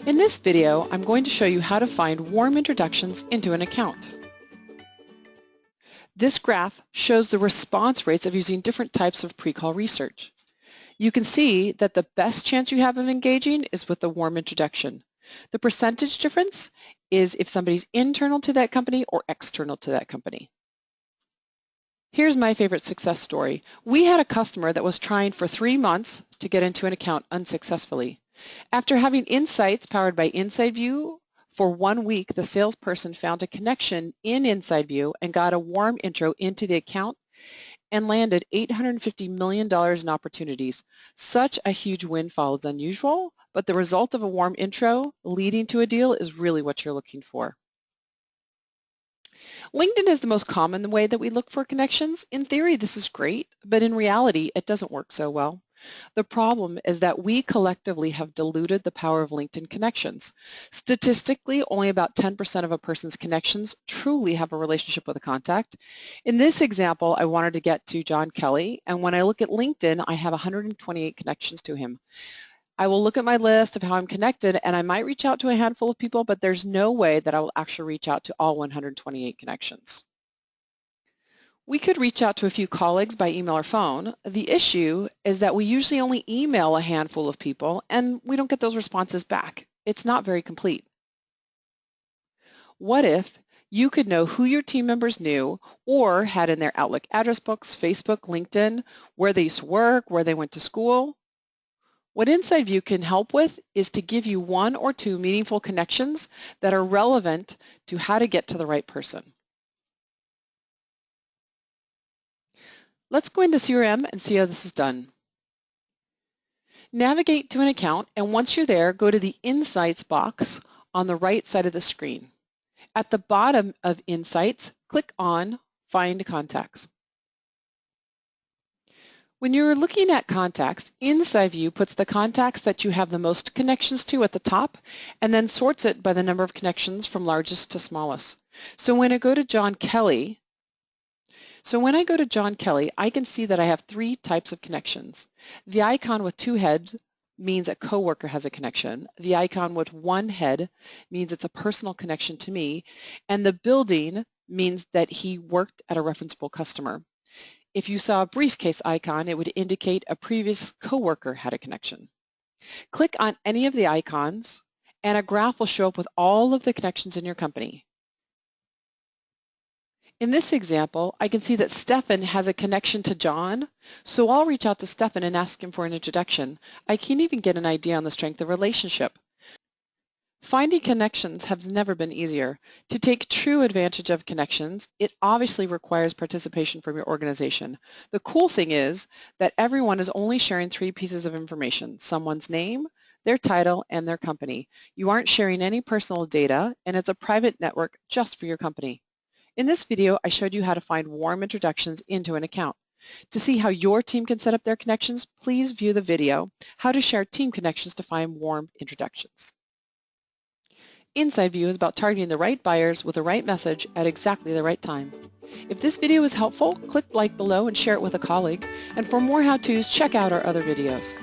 In this video, I'm going to show you how to find warm introductions into an account. This graph shows the response rates of using different types of pre-call research. You can see that the best chance you have of engaging is with a warm introduction. The percentage difference is if somebody's internal to that company or external to that company. Here's my favorite success story. We had a customer that was trying for 3 months to get into an account unsuccessfully. After having insights powered by InsideView, for 1 week, the salesperson found a connection in InsideView and got a warm intro into the account and landed $850 million in opportunities. Such a huge windfall is unusual, but the result of a warm intro leading to a deal is really what you're looking for. LinkedIn is the most common way that we look for connections. In theory, this is great, but in reality, it doesn't work so well. The problem is that we collectively have diluted the power of LinkedIn connections. Statistically, only about 10% of a person's connections truly have a relationship with a contact. In this example, I wanted to get to John Kelly, and when I look at LinkedIn, I have 128 connections to him. I will look at my list of how I'm connected, and I might reach out to a handful of people, but there's no way that I will actually reach out to all 128 connections. We could reach out to a few colleagues by email or phone. The issue is that we usually only email a handful of people and we don't get those responses back. It's not very complete. What if you could know who your team members knew or had in their Outlook address books, Facebook, LinkedIn, where they used to work, where they went to school? What InsideView can help with is to give you 1 or 2 meaningful connections that are relevant to how to get to the right person. Let's go into CRM and see how this is done. Navigate to an account, and once you're there, go to the Insights box on the right side of the screen. At the bottom of Insights, click on Find Contacts. When you're looking at contacts, InsideView puts the contacts that you have the most connections to at the top and then sorts it by the number of connections from largest to smallest. So when I go to John Kelly, I can see that I have 3 types of connections. The icon with 2 heads means a coworker has a connection. The icon with 1 head means it's a personal connection to me. And the building means that he worked at a referenceable customer. If you saw a briefcase icon, it would indicate a previous coworker had a connection. Click on any of the icons and a graph will show up with all of the connections in your company. In this example, I can see that Stefan has a connection to John, so I'll reach out to Stefan and ask him for an introduction. I can even get an idea on the strength of the relationship. Finding connections has never been easier. To take true advantage of connections, it obviously requires participation from your organization. The cool thing is that everyone is only sharing 3 pieces of information: someone's name, their title, and their company. You aren't sharing any personal data, and it's a private network just for your company. In this video, I showed you how to find warm introductions into an account. To see how your team can set up their connections, please view the video, How to Share Team Connections to Find Warm Introductions. InsideView is about targeting the right buyers with the right message at exactly the right time. If this video was helpful, click like below and share it with a colleague. And for more how-tos, check out our other videos.